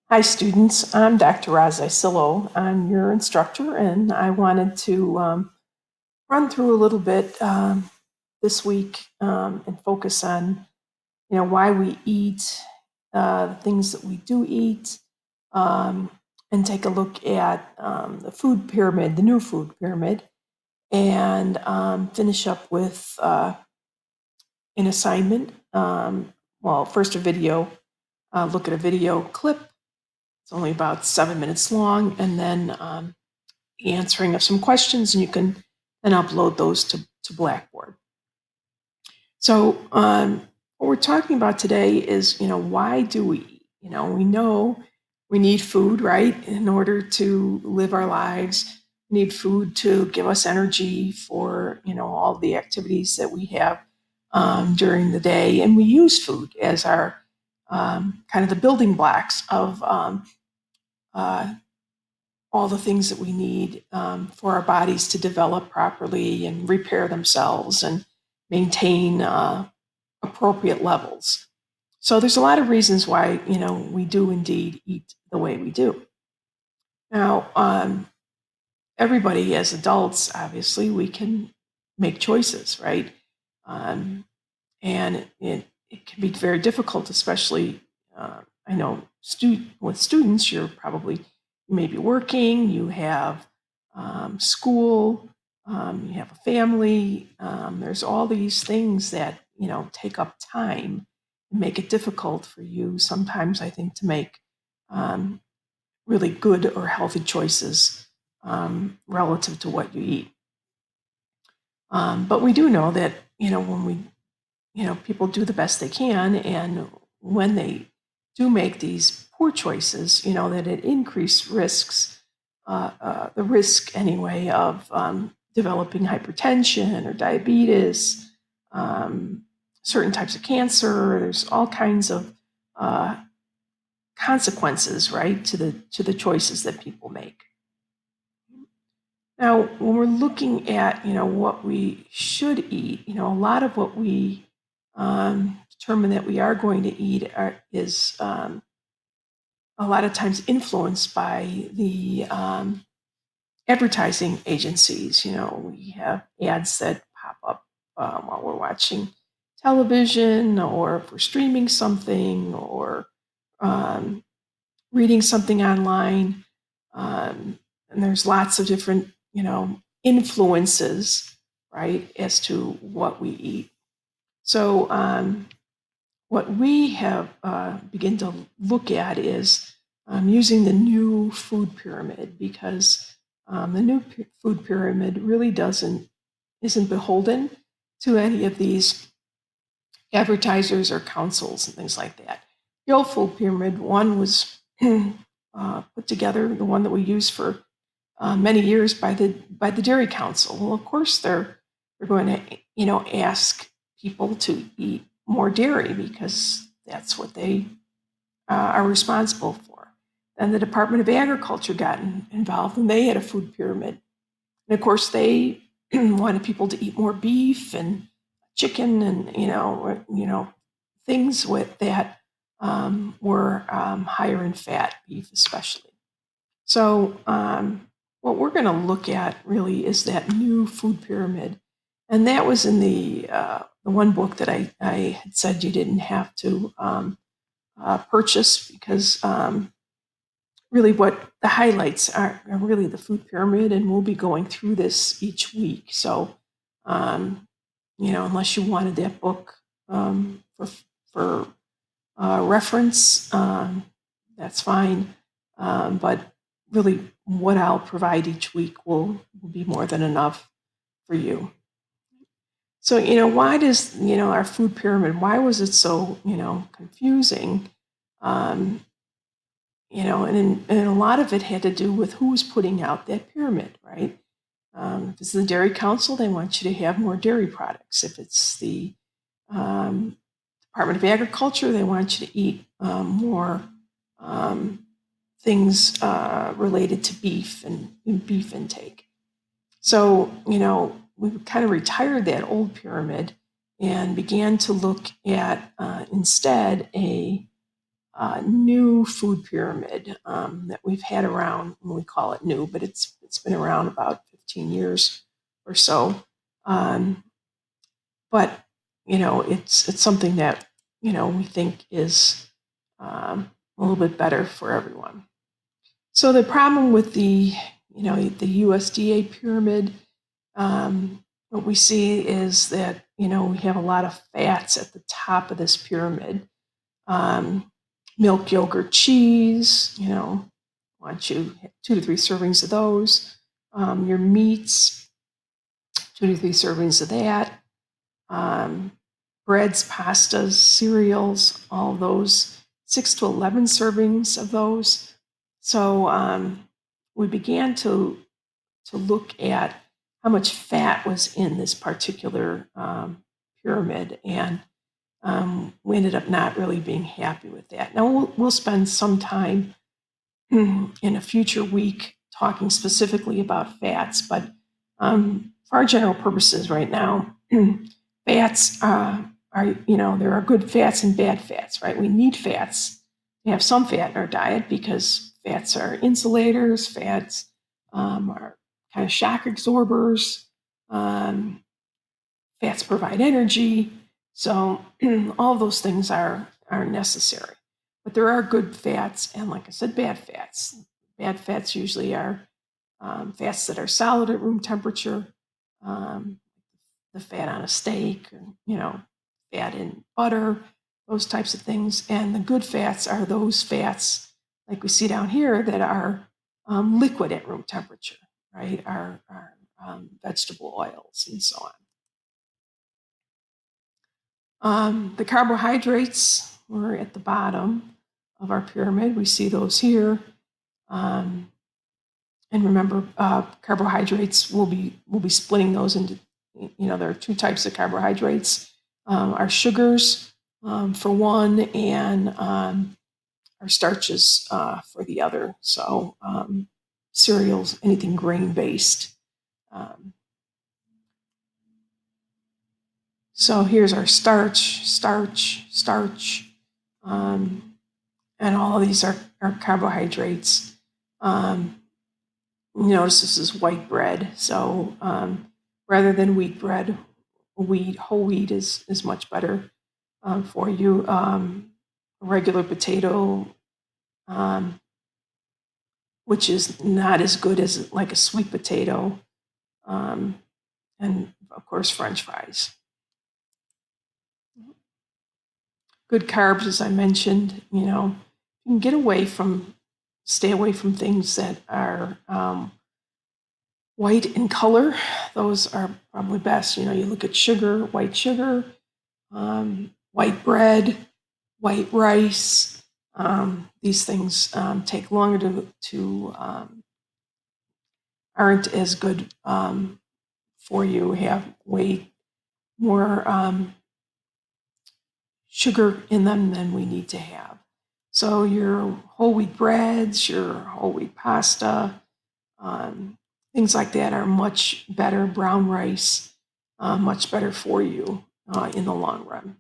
Hi, students. I'm Dr. Razai Silo. I'm your instructor, and I wanted to run through a little bit this week and focus on, why we eat, the things that we do eat, um, and take a look at the food pyramid, the new food pyramid, and finish up with an assignment. First a video, look at a video clip. It's only about 7 minutes long, and then answering of some questions, and you can then upload those to Blackboard. So what we're talking about today is, why do we eat? We know we need food, right, in order to live our lives. We need food to give us energy for, all the activities that we have during the day. And we use food as our kind of the building blocks of uh, all the things that we need for our bodies to develop properly and repair themselves and maintain appropriate levels. So there's a lot of reasons why we do indeed eat the way we do. Now, everybody as adults, obviously, we can make choices, right? Um, and it can be very difficult, especially I know with students, you may be working, you have school, you have a family. There's all these things that take up time and make it difficult for you sometimes, I think, to make um, really good or healthy choices relative to what you eat. But we do know that when people do the best they can, and when they do make these poor choices, that it increases risks, the risk anyway of developing hypertension or diabetes, um, certain types of cancer. There's all kinds of uh, consequences, right, to the choices that people make. Now, when we're looking at, what we should eat, a lot of what we determine that we are going to eat is a lot of times influenced by the advertising agencies. We have ads that pop up while we're watching television, or if we're streaming something, or um, reading something online. And there's lots of different, influences, right, as to what we eat. So what we have begin to look at is using the new food pyramid, because the new food pyramid really isn't beholden to any of these advertisers or councils and things like that. The old food pyramid one was put together, the one that we use for many years by the Dairy Council. Well, of course, they're going to ask people to eat more dairy because that's what they are responsible for. Then the Department of Agriculture got involved, and they had a food pyramid. And of course, they wanted people to eat more beef and chicken, and things with that were higher in fat, beef especially. So what we're going to look at really is that new food pyramid, and that was in the one book that I had said you didn't have to purchase, because really what the highlights are really the food pyramid, and we'll be going through this each week. So unless you wanted that book for reference, that's fine. But really, what I'll provide each week will be more than enough for you. So, why does, our food pyramid, why was it so, confusing? Um, and a lot of it had to do with who was putting out that pyramid, right? If it's the Dairy Council, they want you to have more dairy products. If it's the um, Department of Agriculture, they want you to eat more um, things related to beef and beef intake. So, we kind of retired that old pyramid and began to look at instead new food pyramid that we've had around. We call it new, but it's been around about 15 years or so. But it's something that we think is a little bit better for everyone. So the problem with the USDA pyramid, what we see is that we have a lot of fats at the top of this pyramid. Milk, yogurt, cheese. Want you 2 to 3 servings of those. Your meats, 2 to 3 servings of that. Breads, pastas, cereals, all of those, 6 to 11 servings of those. So we began to look at how much fat was in this particular pyramid, and we ended up not really being happy with that. Now we'll spend some time in a future week talking specifically about fats, but for our general purposes right now, fats there are good fats and bad fats, right? We need fats. We have some fat in our diet because fats are insulators, fats are kind of shock absorbers, fats provide energy. So all those things are necessary. But there are good fats and, like I said, bad fats. Bad fats usually are fats that are solid at room temperature, the fat on a steak, or, fat in butter, those types of things. And the good fats are those fats, like we see down here, that are liquid at room temperature, right? Our vegetable oils and so on. The carbohydrates were at the bottom of our pyramid. We see those here. And remember, carbohydrates, we'll be splitting those into, there are 2 types of carbohydrates. Our sugars for one, and our starches for the other. So cereals, anything grain-based. So here's our starch, and all of these are carbohydrates. Notice this is white bread. So rather than wheat bread, whole wheat is much better for you. Regular potato, which is not as good as like a sweet potato, and of course French fries. Good carbs, as I mentioned. You can stay away from things that are white in color. Those are probably best. You look at sugar, white bread, white rice. These things take longer to aren't as good for you, have way more sugar in them than we need to have. So your whole wheat breads, your whole wheat pasta, things like that are much better. Brown rice, much better for you in the long run.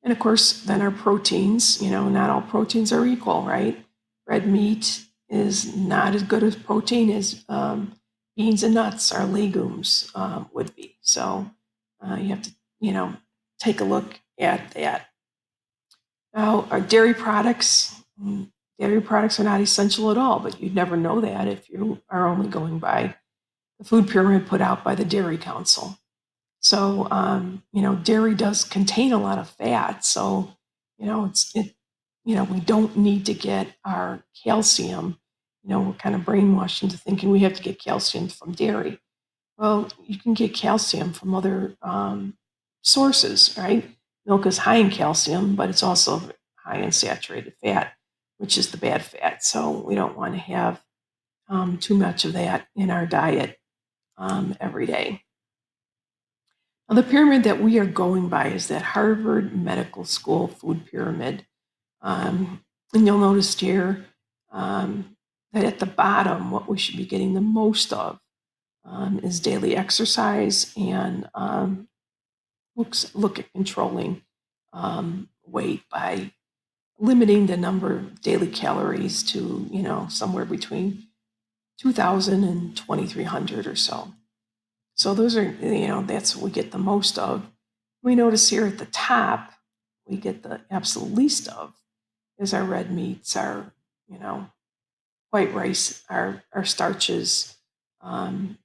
And of course, then our proteins, not all proteins are equal, right? Red meat is not as good as protein as beans and nuts, our legumes would be. So you have to, take a look at that. Now, our dairy products are not essential at all, but you'd never know that if you are only going by the food pyramid put out by the Dairy Council. So, dairy does contain a lot of fat. So, we don't need to get our calcium. We're kind of brainwashed into thinking we have to get calcium from dairy. Well, you can get calcium from other sources, right? Milk is high in calcium, but it's also high in saturated fat, which is the bad fat. So we don't want to have too much of that in our diet every day. Now, the pyramid that we are going by is that Harvard Medical School food pyramid. And you'll notice here that at the bottom, what we should be getting the most of is daily exercise and look at controlling weight by limiting the number of daily calories to, somewhere between 2,000 and 2,300 or so. So those are, that's what we get the most of. We notice here at the top, we get the absolute least of is our red meats, our, white rice, our starches, and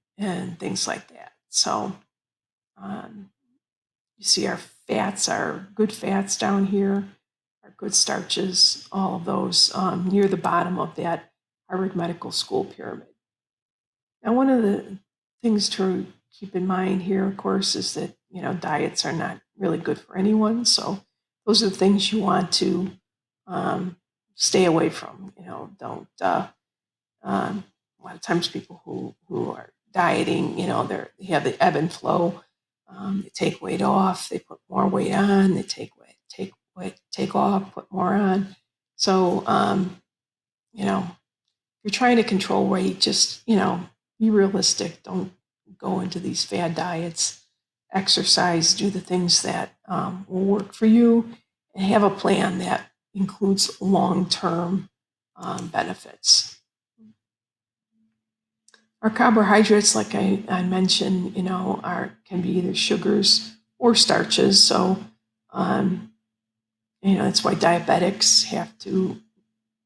things like that. So you see our fats, our good fats down here, our good starches, all of those near the bottom of that Harvard Medical School pyramid. Now, one of the things to keep in mind here, of course, is that, diets are not really good for anyone. So those are the things you want to stay away from. Don't, a lot of times people who are dieting, they have the ebb and flow. They take weight off, they put more weight on, they take off, put more on. So, if you're trying to control weight, just, be realistic. Don't go into these fad diets. Exercise, do the things that will work for you, and have a plan that includes long-term benefits. Our carbohydrates, like I mentioned, can be either sugars or starches. So, that's why diabetics have to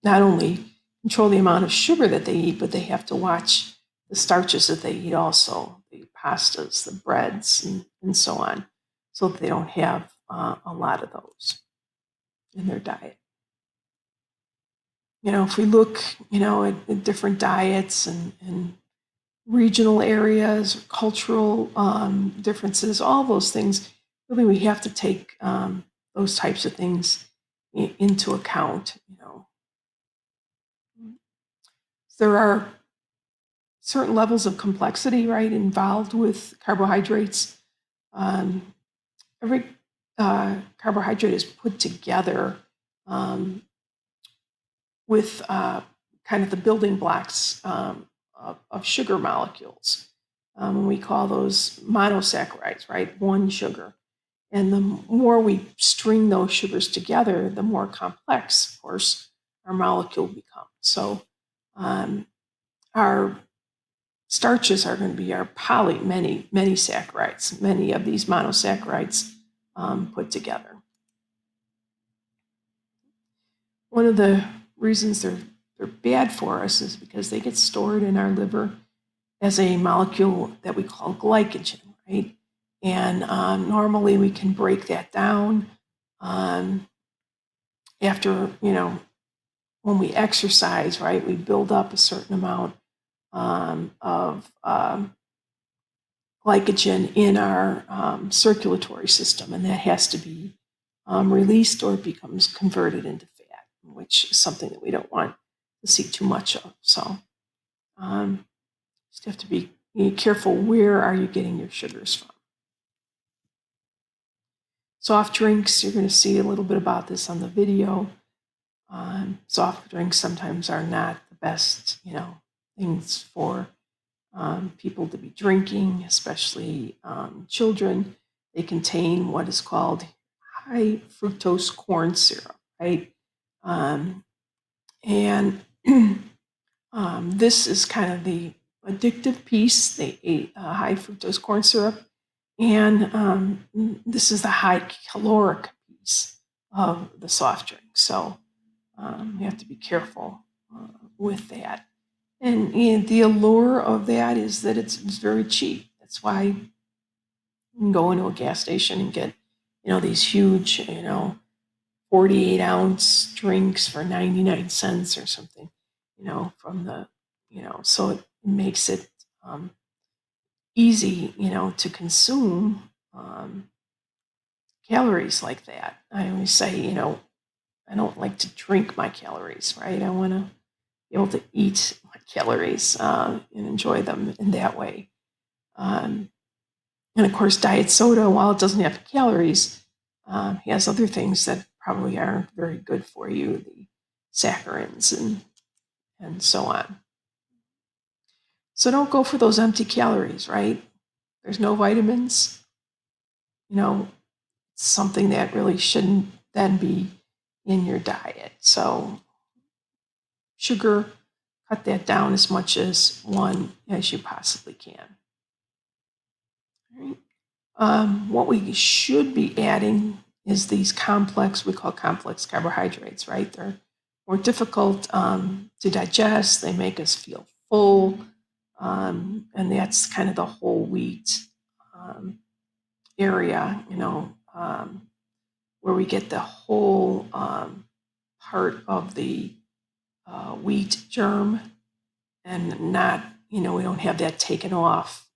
not only control the amount of sugar that they eat, but they have to watch the starches that they eat also, the pastas, the breads, and so on, so that they don't have a lot of those in their diet. If we look, at different diets and regional areas, cultural differences, all those things, really we have to take those types of things into account. There are certain levels of complexity, right, involved with carbohydrates. Every carbohydrate is put together with kind of the building blocks of sugar molecules. We call those monosaccharides, right? One sugar. And the more we string those sugars together, the more complex, of course, our molecule becomes. So our starches are going to be our many saccharides, many of these monosaccharides put together. One of the reasons they're bad for us is because they get stored in our liver as a molecule that we call glycogen, right? And normally we can break that down after, when we exercise, right? We build up a certain amount of glycogen in our circulatory system, and that has to be released or it becomes converted into fat, which is something that we don't want to see too much of. So just have to be careful, where are you getting your sugars from? Soft drinks, you're going to see a little bit about this on the video. Soft drinks sometimes are not the best, things for people to be drinking, especially children. They contain what is called high fructose corn syrup, right? And this is kind of the addictive piece. They ate high fructose corn syrup, and this is the high caloric piece of the soft drink. So you have to be careful with that. And the allure of that is that it's very cheap. That's why you can go into a gas station and get, these huge, 48-ounce drinks for 99 cents or something, from the, so it makes it easy, to consume calories like that. I always say, I don't like to drink my calories, right? I want to be able to eat my calories and enjoy them in that way. And of course, diet soda, while it doesn't have calories, has other things that probably aren't very good for you, the saccharins and so on. So don't go for those empty calories, right? There's no vitamins. Something that really shouldn't then be in your diet. So sugar, cut that down as much as you possibly can. All right. What we should be adding is these we call complex carbohydrates, right? They're more difficult to digest. They make us feel full. And that's kind of the whole wheat area, where we get the whole part of the wheat germ and not, we don't have that taken off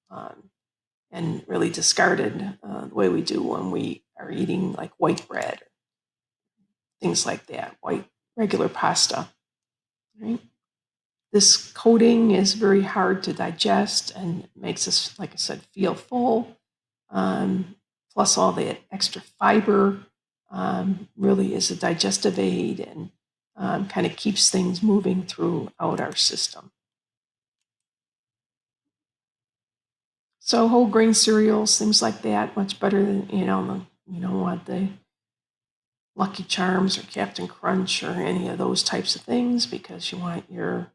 and really discarded the way we do when we are eating like white bread, things like that, white regular pasta. Right? This coating is very hard to digest and makes us, like I said, feel full. Plus all the extra fiber really is a digestive aid and kind of keeps things moving throughout our system. So whole grain cereals, things like that, much better than, you don't want the Lucky Charms or Captain Crunch or any of those types of things, because you want your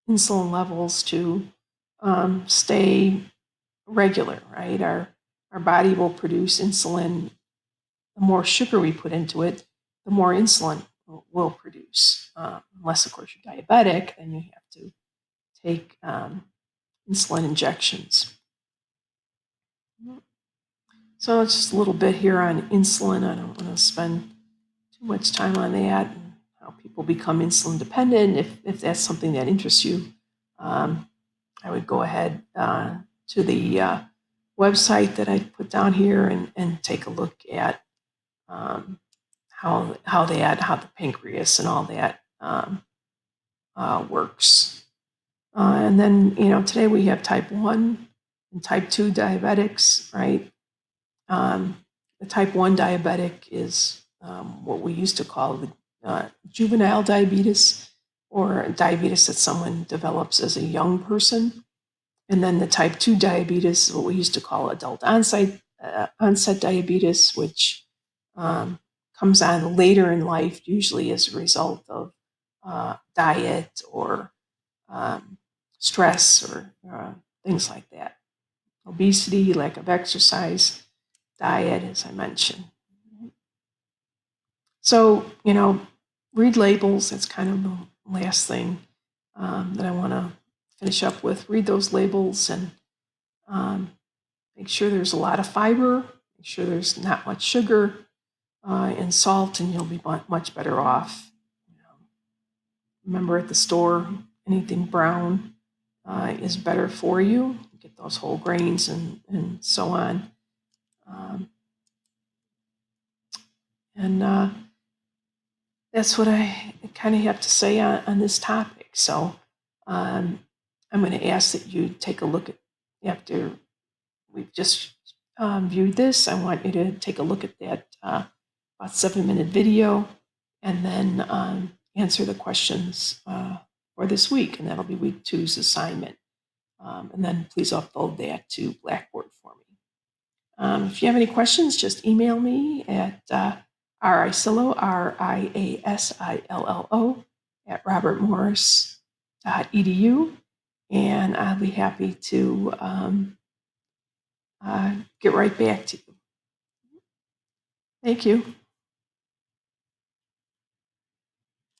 insulin levels to stay regular, right? Our body will produce insulin. The more sugar we put into it, the more insulin will produce. Unless, of course, you're diabetic, then you have to take insulin injections. So it's just a little bit here on insulin. I don't want to spend too much time on that and how people become insulin dependent. If that's something that interests you, I would go ahead to the website that I put down here and take a look at how the pancreas and all that works. And then, today we have type 1 and type 2 diabetics, right? The type 1 diabetic is what we used to call the juvenile diabetes, or diabetes that someone develops as a young person. And then the type 2 diabetes is what we used to call adult onset diabetes, which comes on later in life, usually as a result of diet or stress or things like that. Obesity, lack of exercise, diet, as I mentioned. So, read labels. That's kind of the last thing that I want to finish up with. Read those labels and make sure there's a lot of fiber, make sure there's not much sugar and salt, and you'll be much better off. Remember, at the store, anything brown is better for you. Get those whole grains and so on. And that's what I kind of have to say on this topic. So I'm going to ask that you take a look at, after we've just viewed this, I want you to take a look at that about 7-minute video and then answer the questions for this week. And that'll be week 2's assignment. And then please upload that to Blackboard for me. If you have any questions, just email me at riasillo, RIASILLO, at robertmorris.edu, and I'll be happy to get right back to you. Thank you.